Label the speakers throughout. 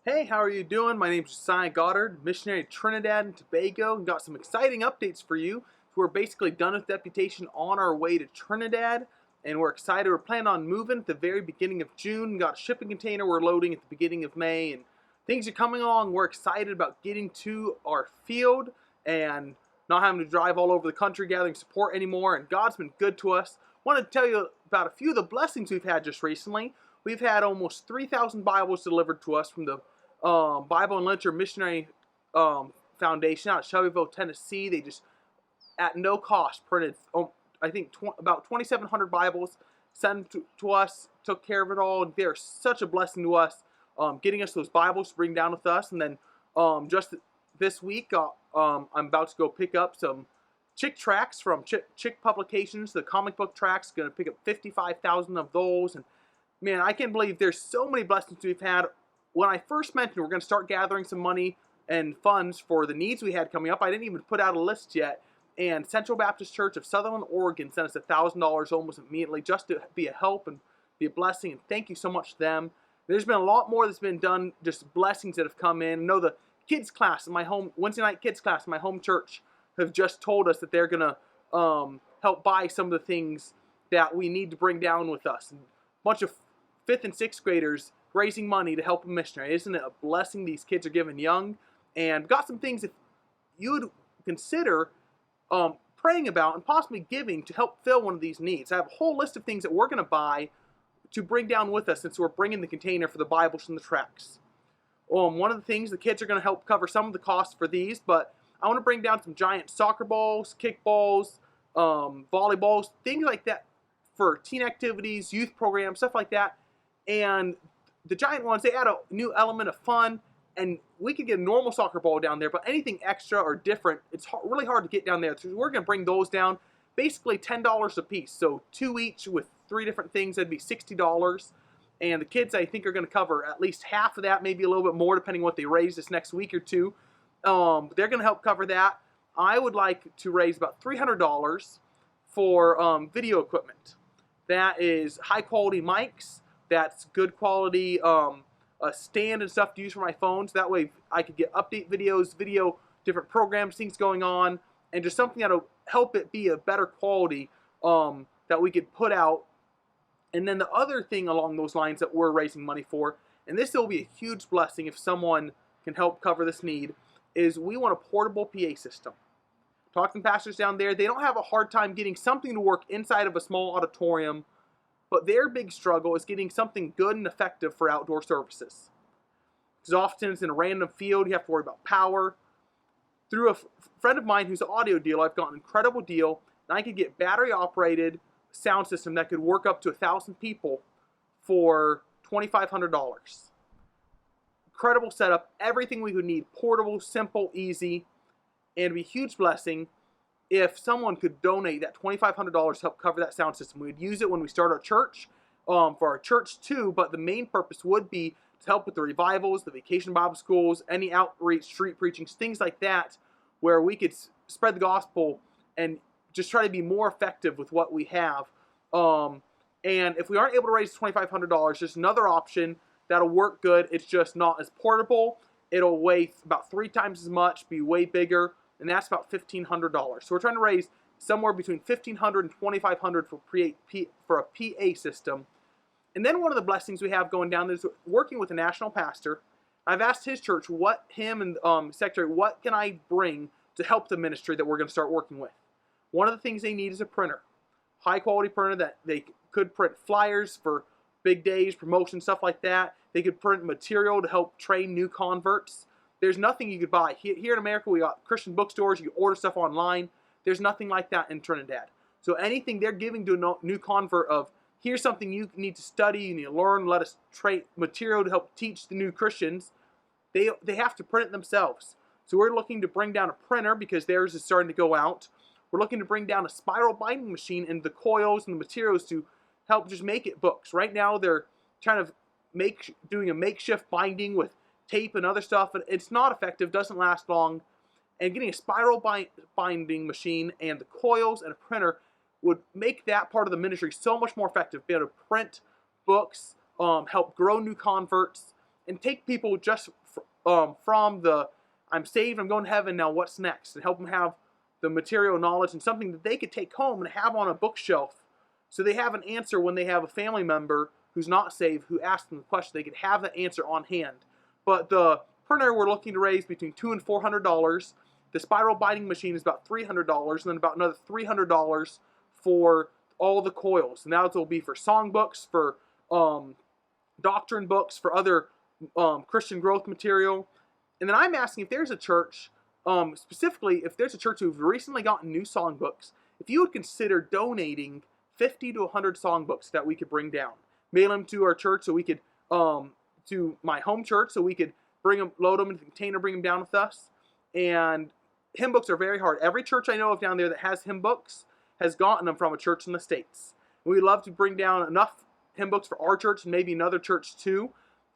Speaker 1: Hey, how are you doing? My name is Goddard, missionary to Trinidad and Tobago, and got some exciting updates for you. We're basically done with deputation on our way to Trinidad, and we're excited. We're planning on moving at the very beginning of June. Got a shipping container we're loading at the beginning of May, and things are coming along. We're excited about getting to our field and not having to drive all over the country gathering support anymore, and God's been good to us. Wanted to tell you about a few of the blessings we've had just recently. We've had almost 3,000 Bibles delivered to us from the Bible and Literature Missionary Foundation out of Shelbyville, Tennessee. They just, at no cost, printed, I think, about 2,700 Bibles, sent to us, took care of it all, and they're such a blessing to us, getting us those Bibles to bring down with us. And then just this week, I'm about to go pick up some Chick tracts from Chick Publications, the comic book tracts. Going to pick up 55,000 of those. And man, I can't believe there's so many blessings we've had. When I first mentioned we're going to start gathering some money and funds for the needs we had coming up, I didn't even put out a list yet. And Central Baptist Church of Sutherland, Oregon sent us $1,000 almost immediately just to be a help and be a blessing. And thank you so much to them. There's been a lot more that's been done, just blessings that have come in. I know the kids class in my home, Wednesday night kids class in my home church have just told us that they're going to help buy some of the things that we need to bring down with us. And a bunch of 5th and 6th graders raising money to help a missionary. Isn't it a blessing these kids are given young? And got some things if you would consider praying about and possibly giving to help fill one of these needs. I have a whole list of things that we're going to buy to bring down with us since we're bringing the container for the Bibles and the tracts. One of the things, the kids are going to help cover some of the costs for these, but I want to bring down some giant soccer balls, kickballs, volleyballs, things like that for teen activities, youth programs, stuff like that. And the giant ones, they add a new element of fun, and we could get a normal soccer ball down there, but anything extra or different, it's really hard to get down there. So we're going to bring those down, basically $10 a piece. So 2 each with 3 different things, that'd be $60. And the kids, I think, are going to cover at least half of that, maybe a little bit more, depending on what they raise this next week or two. But they're going to help cover that. I would like to raise about $300 for video equipment. That is high-quality mics. That's good quality a stand and stuff to use for my phone. So that way I could get update videos, different programs, things going on, and just something that'll help it be a better quality that we could put out. And then the other thing along those lines that we're raising money for, and this will be a huge blessing if someone can help cover this need, is we want a portable PA system. Talking to pastors down there, they don't have a hard time getting something to work inside of a small auditorium, but their big struggle is getting something good and effective for outdoor services. Because often it's in a random field, you have to worry about power. Through a friend of mine who's an audio dealer, I've got an incredible deal, and I could get battery-operated sound system that could work up to 1,000 people for $2,500. Incredible setup, everything we would need, portable, simple, easy, and it'd be a huge blessing if someone could donate that $2,500 to help cover that sound system. We'd use it when we start our church, for our church too, but the main purpose would be to help with the revivals, the vacation Bible schools, any outreach, street preachings, things like that, where we could spread the gospel and just try to be more effective with what we have. And if we aren't able to raise $2,500, there's another option that'll work good. It's just not as portable. It'll weigh about 3 times as much, be way bigger, and that's about $1,500. So we're trying to raise somewhere between $1,500 and $2,500 for a PA system. And then one of the blessings we have going down is working with a national pastor. I've asked his church, what can I bring to help the ministry that we're going to start working with? One of the things they need is a printer. High quality printer that they could print flyers for big days, promotions, stuff like that. They could print material to help train new converts. There's nothing you could buy. Here in America, we got Christian bookstores. You can order stuff online. There's nothing like that in Trinidad. So anything they're giving to a new convert of, here's something you need to study, you need to learn, let us trade material to help teach the new Christians, they have to print it themselves. So we're looking to bring down a printer because theirs is starting to go out. We're looking to bring down a spiral binding machine and the coils and the materials to help just make it books. Right now they're trying to doing a makeshift binding with tape and other stuff, and it's not effective, doesn't last long. And getting a spiral binding machine and the coils and a printer would make that part of the ministry so much more effective. Be able to print books, help grow new converts, and take people just from the I'm saved, I'm going to heaven, now what's next, and help them have the material knowledge and something that they could take home and have on a bookshelf, so they have an answer when they have a family member who's not saved who asks them the question. They could have that answer on hand. But the printer we're looking to raise between $200 and $400. The spiral binding machine is about $300, and then about another $300 for all the coils. And that will be for songbooks, for doctrine books, for other Christian growth material. And then I'm asking if there's a church, specifically if there's a church who've recently gotten new songbooks, if you would consider donating 50 to 100 songbooks that we could bring down. Mail them to our church so we could, to my home church, so we could bring them, load them into the container, bring them down with us. And hymn books are very hard. Every church I know of down there that has hymn books has gotten them from a church in the States. And we'd love to bring down enough hymn books for our church and maybe another church too.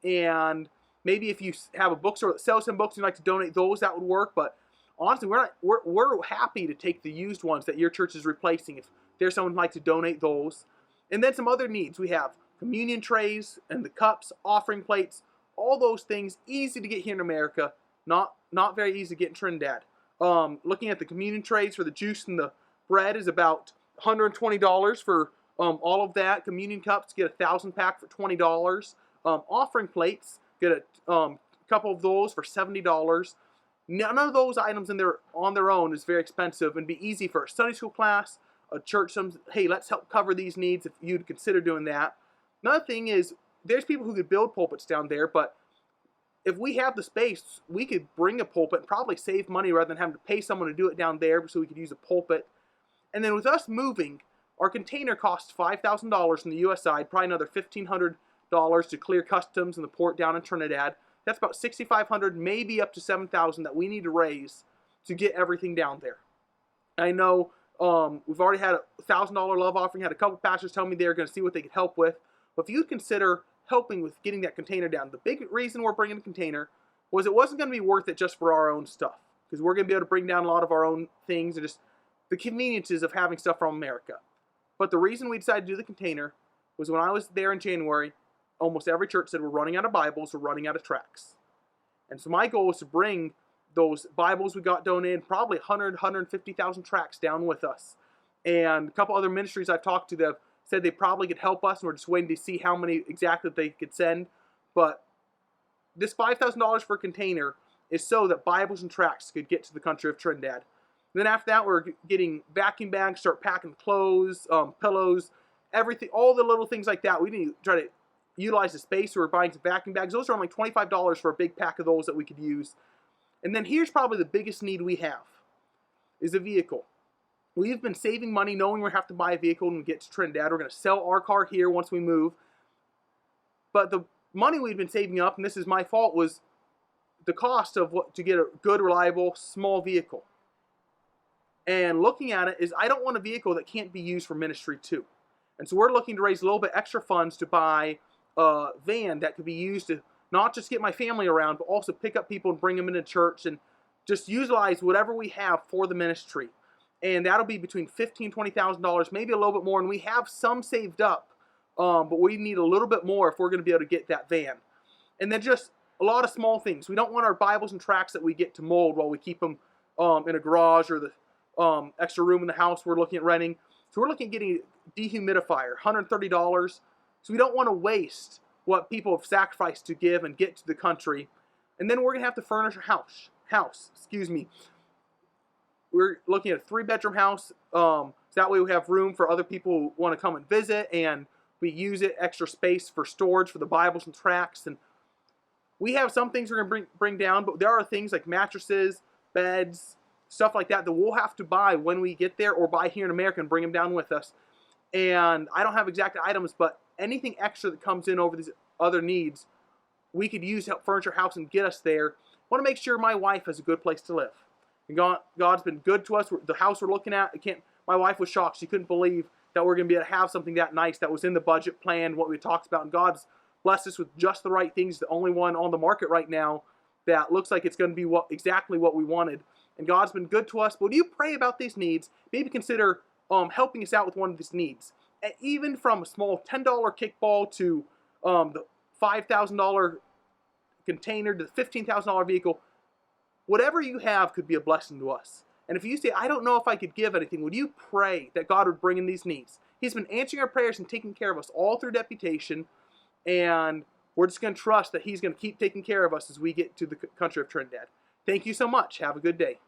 Speaker 1: And maybe if you have a bookstore that sells hymn books and you'd like to donate those, that would work. But honestly, we're happy to take the used ones that your church is replacing if there's someone who'd like to donate those. And then some other needs. We have communion trays and the cups, offering plates, all those things, easy to get here in America, not very easy to get in Trinidad. Looking at the communion trays for the juice and the bread is about $120 for all of that. Communion cups, get 1,000 pack for $20. Offering plates, get a couple of those for $70. None of those items on their own is very expensive and be easy for a Sunday school class, a church. Hey, let's help cover these needs if you'd consider doing that. Another thing is, there's people who could build pulpits down there, but if we have the space, we could bring a pulpit and probably save money rather than having to pay someone to do it down there so we could use a pulpit. And then with us moving, our container costs $5,000 in the U.S. side, probably another $1,500 to clear customs in the port down in Trinidad. That's about $6,500, maybe up to $7,000 that we need to raise to get everything down there. I know we've already had a $1,000 love offering, had a couple pastors tell me they're going to see what they could help with. But if you consider helping with getting that container down, the big reason we're bringing the container was it wasn't going to be worth it just for our own stuff, because we're going to be able to bring down a lot of our own things and just the conveniences of having stuff from America. But the reason we decided to do the container was when I was there in January, almost every church said we're running out of Bibles, we're running out of tracts. And so my goal was to bring those Bibles we got donated, probably 150,000 tracts down with us. And a couple other ministries I've talked to that said they probably could help us, and we're just waiting to see how many exactly they could send. But this $5,000 for a container is so that Bibles and tracts could get to the country of Trinidad. And then after that, we're getting vacuum bags, start packing clothes, pillows, everything, all the little things like that. We need to try to utilize the space, so we're buying some vacuum bags. Those are only $25 for a big pack of those that we could use. And then here's probably the biggest need we have, is a vehicle. We've been saving money knowing we have to buy a vehicle when we get to Trinidad. We're going to sell our car here once we move. But the money we've been saving up, and this is my fault, was the cost of what to get a good, reliable, small vehicle. And looking at it is I don't want a vehicle that can't be used for ministry too. And so we're looking to raise a little bit extra funds to buy a van that could be used to not just get my family around, but also pick up people and bring them into church and just utilize whatever we have for the ministry. And that'll be between $15,000 and $20,000, maybe a little bit more. And we have some saved up, but we need a little bit more if we're going to be able to get that van. And then just a lot of small things. We don't want our Bibles and tracts that we get to mold while we keep them in a garage or the extra room in the house we're looking at renting. So we're looking at getting a dehumidifier, $130. So we don't want to waste what people have sacrificed to give and get to the country. And then we're going to have to furnish a house. We're looking at a 3-bedroom house. So that way we have room for other people who want to come and visit, and we use it extra space for storage for the Bibles and tracts. And we have some things we're going to bring down, but there are things like mattresses, beds, stuff like that we'll have to buy when we get there, or buy here in America and bring them down with us. And I don't have exact items, but anything extra that comes in over these other needs, we could use to help furnish our house and get us there. I want to make sure my wife has a good place to live. And God's been good to us. The house we're looking at, my wife was shocked. She couldn't believe that we're going to be able to have something that nice that was in the budget plan, what we talked about. And God's blessed us with just the right things, the only one on the market right now that looks like it's going to be exactly what we wanted. And God's been good to us. But when you pray about these needs, maybe consider helping us out with one of these needs. And even from a small $10 kickball to the $5,000 container to the $15,000 vehicle. Whatever you have could be a blessing to us. And if you say, I don't know if I could give anything, would you pray that God would bring in these needs? He's been answering our prayers and taking care of us all through deputation, and we're just going to trust that He's going to keep taking care of us as we get to the country of Trinidad. Thank you so much. Have a good day.